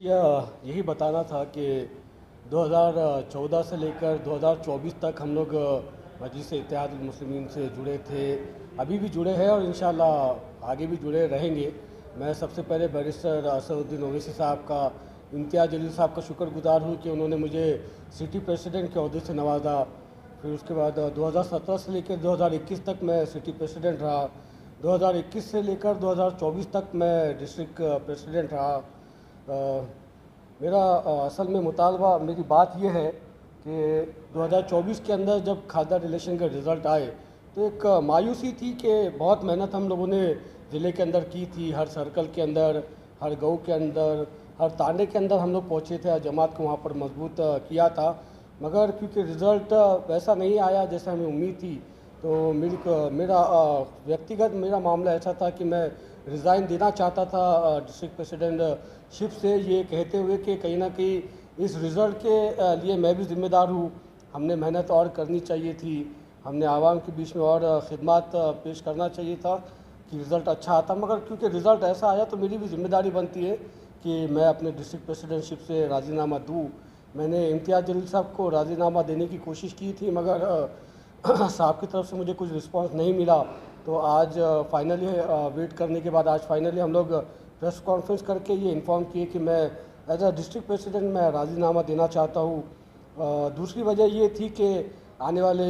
यही बताना था कि 2014 से लेकर 2024 तक हम लोग मजलिस इत्तेहादुल मुस्लिमीन से जुड़े थे, अभी भी जुड़े हैं और इंशाल्लाह आगे भी जुड़े रहेंगे। मैं सबसे पहले बैरिस्टर असदुद्दीन ओवैसी साहब का, इम्तियाज़ जलील साहब का शुक्रगुजार हूँ कि उन्होंने मुझे सिटी प्रेसिडेंट के अहदे से नवाजा। फिर उसके बाद 2017 से लेकर 2021 तक मैं सिटी प्रेसिडेंट रहा। 2021 से लेकर 2024 तक मैं डिस्ट्रिक्ट प्रेसिडेंट रहा। मेरा असल में मुतालबा, मेरी बात यह है कि 2024 के अंदर जब खासदार इलेक्शन के रिज़ल्ट आए तो एक मायूसी थी कि बहुत मेहनत हम लोगों ने ज़िले के अंदर की थी, हर सर्कल के अंदर, हर गाँव के अंदर, हर तांडे के अंदर हम लोग पहुँचे थे, जमात को वहाँ पर मजबूत किया था। मगर क्योंकि रिज़ल्ट वैसा नहीं आया जैसा हमें उम्मीद थी, तो मेरा व्यक्तिगत मेरा मामला ऐसा था कि मैं रिज़ाइन देना चाहता था डिस्ट्रिक्ट प्रेसिडेंटशिप से, ये कहते हुए कि कहीं ना कहीं इस रिज़ल्ट के लिए मैं भी ज़िम्मेदार हूँ। हमने मेहनत और करनी चाहिए थी, हमने आवाम के बीच में और खिदमत पेश करना चाहिए था कि रिज़ल्ट अच्छा आता। मगर क्योंकि रिज़ल्ट ऐसा आया तो मेरी भी ज़िम्मेदारी बनती है कि मैं अपने डिस्ट्रिक्ट प्रेसिडेंटशिप से राज़ीनामा दूँ। मैंने इम्तियाज़ जलील साहब को राज़ीनामा देने की कोशिश की थी, मगर साहब की तरफ से मुझे कुछ रिस्पांस नहीं मिला। तो आज फाइनली वेट करने के बाद आज फाइनली हम लोग प्रेस कॉन्फ्रेंस करके ये इन्फॉर्म किए कि मैं एज अ डिस्ट्रिक्ट प्रेसिडेंट मैं राज़ीनामा देना चाहता हूँ। दूसरी वजह ये थी कि आने वाले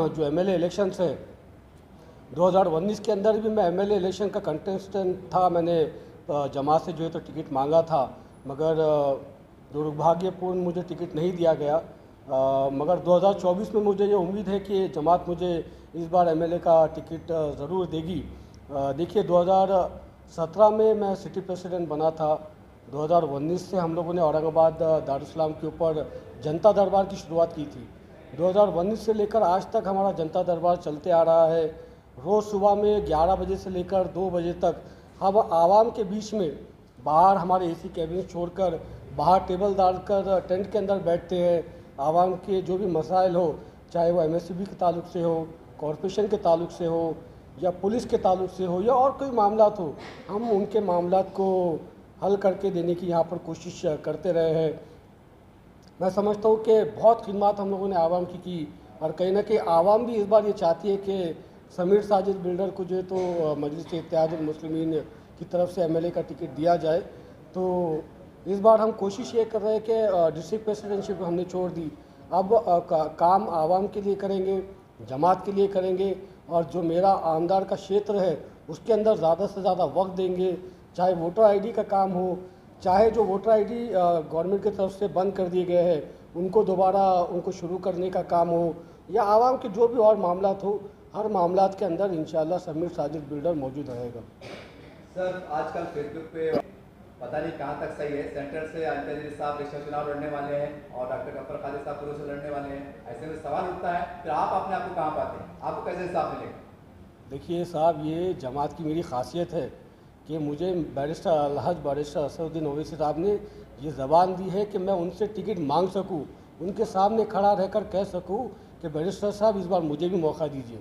जो एमएलए इलेक्शंस हैं 2019 के अंदर भी मैं एमएलए इलेक्शन का कंटेस्टेंट था। मैंने जमात से जो है तो टिकट मांगा था, मगर दुर्भाग्यपूर्ण मुझे टिकट नहीं दिया गया। मगर 2024 में मुझे ये उम्मीद है कि जमात मुझे इस बार एमएलए का टिकट ज़रूर देगी। देखिए 2017 में मैं सिटी प्रेसिडेंट बना था। 2019 से हम लोगों ने औरंगाबाद दारुस्सलाम के ऊपर जनता दरबार की शुरुआत की थी। 2019 से लेकर आज तक हमारा जनता दरबार चलते आ रहा है। रोज़ सुबह में 11 बजे से लेकर 2 बजे तक हम आवाम के बीच में बाहर हमारे एसी कैबिन छोड़कर बाहर टेबल डालकर टेंट के अंदर बैठते हैं। आवाम के जो भी मसाइल हो, चाहे वो एमएसपी के ताल्लुक से हो, कॉरपोरेशन के ताल्लुक से हो, या पुलिस के ताल्लुक से हो, या और कोई मामलात हो, हम उनके मामलात को हल करके देने की यहाँ पर कोशिश करते रहे हैं। मैं समझता हूँ कि बहुत खिदमत हम लोगों ने आवाम की और कहीं ना कहीं आवाम भी इस बार ये चाहती है कि समीर साजिद बिल्डर को जो है तो मजलिस इत्तेहादुल मुस्लिमीन की तरफ से एमएलए का टिकट दिया जाए। तो इस बार हम कोशिश ये कर रहे हैं कि डिस्ट्रिक्ट प्रेसिडेंटशिप हमने छोड़ दी, अब काम आवाम के लिए करेंगे, जमात के लिए करेंगे, और जो मेरा आमदार का क्षेत्र है उसके अंदर ज़्यादा से ज़्यादा वक्त देंगे। चाहे वोटर आईडी का काम हो, चाहे जो वोटर आईडी गवर्नमेंट की तरफ से बंद कर दिए गए हैं उनको दोबारा उनको शुरू करने का काम हो, या आवाम के जो भी और मामलात हो, हर मामलात के अंदर इंशाल्लाह समीर साजिद बिल्डर मौजूद रहेगा। सर, आजकल फेसबुक पे पता नहीं कहाँ तक सही है, सेंटर से इम्तियाज़ जलील साहब रिश्ता चुनाव लड़ने वाले हैं और डॉक्टर गफ्फार कादिर साहब पुरुष से लड़ने वाले हैं। ऐसे में सवाल उठता है, फिर आप अपने आप को कहाँ पाते हैं, आपको कैसे इंसाफ मिलेगा? देखिए साहब, ये जमात की मेरी खासियत है कि मुझे बैरिस्टर अलहज बैरिस्टर असदुद्दीन ओवैसी साहब ने ये ज़बान दी है कि मैं उनसे टिकट मांग सकूं, उनके सामने खड़ा रहकर कह सकूं कि बैरिस्टर साहब इस बार मुझे भी मौका दीजिए।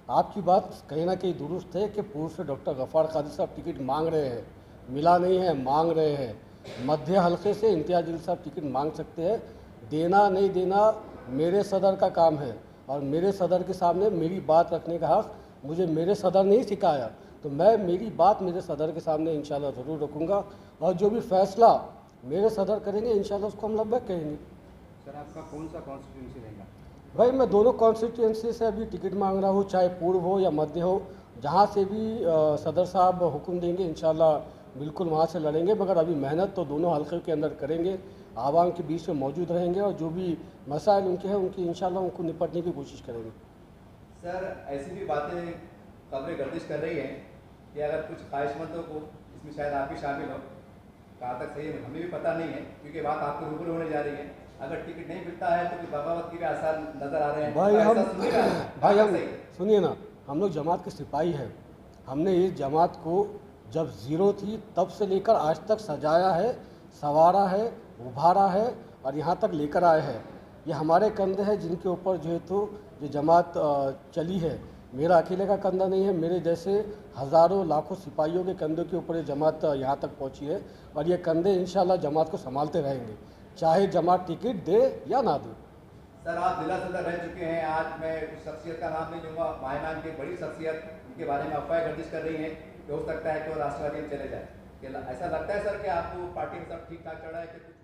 आपकी बात कहीं ना कहीं दुरुस्त है कि पूर्व से डॉक्टर गफ्फार कादिर साहब टिकट मांग रहे हैं, मिला नहीं है, मांग रहे हैं। मध्य हल्के से इम्तियाज़ जलील साहब टिकट मांग सकते हैं, देना नहीं देना मेरे सदर का काम है, और मेरे सदर के सामने मेरी बात रखने का हक़ मुझे मेरे सदर ने ही सिखाया। तो मैं मेरी बात मेरे सदर के सामने इंशाल्लाह ज़रूर रखूँगा, और जो भी फैसला मेरे सदर करेंगे इंशाल्लाह उसको हम लब्बैक कहेंगे। सर, आपका कौन सा कॉन्स्टिट्यूंसी रहेगा? भाई मैं दोनों कॉन्स्टिट्यूंसी से अभी टिकट मांग रहा हूँ, चाहे पूर्व हो या मध्य हो, जहाँ से भी सदर साहब हुक्म देंगे इंशाल्लाह बिल्कुल वहाँ से लड़ेंगे। मगर अभी मेहनत तो दोनों हल्के के अंदर करेंगे, आवाम के बीच में मौजूद रहेंगे, और जो भी मसाइल उनके हैं उनकी इंशाल्लाह उनको निपटने की कोशिश करेंगे। सर, ऐसी भी बातें खबरें गर्दिश कर रही हैं कि अगर कुछ ख्वाहिशमंदों को, इसमें शायद आप भी शामिल हो, कहाँ तक सही है हमें भी पता नहीं है क्योंकि बात आपको रूबरू होने जा रही है, अगर टिकट नहीं मिलता है तो फिर बगावत के भी आसार नजर आ रहे हैं। भाई हम सही सुनिए ना, हम लोग जमात के सिपाही हैं। हमने इस जमात को जब ज़ीरो थी तब से लेकर आज तक सजाया है, संवारा है, उभारा है, और यहाँ तक लेकर आए हैं। ये हमारे कंधे हैं जिनके ऊपर जो है तो ये जमात चली है। मेरा अकेले का कंधा नहीं है, मेरे जैसे हज़ारों लाखों सिपाहियों के कंधों के ऊपर ये जमात यहाँ तक पहुँची है और ये कंधे इंशाल्लाह जमात को संभालते रहेंगे, चाहे जमात टिकट दे या ना दे। सर आप जिला सदर रह चुके हैं, आज मैं उस शख्सियत का नाम नहीं लूँगा, मायनान की बड़ी शख्सियत, उनके बारे में अफवाहें गर्दिश कर रही हैं कि हो सकता है कि वो राष्ट्रवादी में चले जाए। ऐसा लगता है सर कि आपको पार्टी में सब ठीक ठाक चल रहा है कि कुछ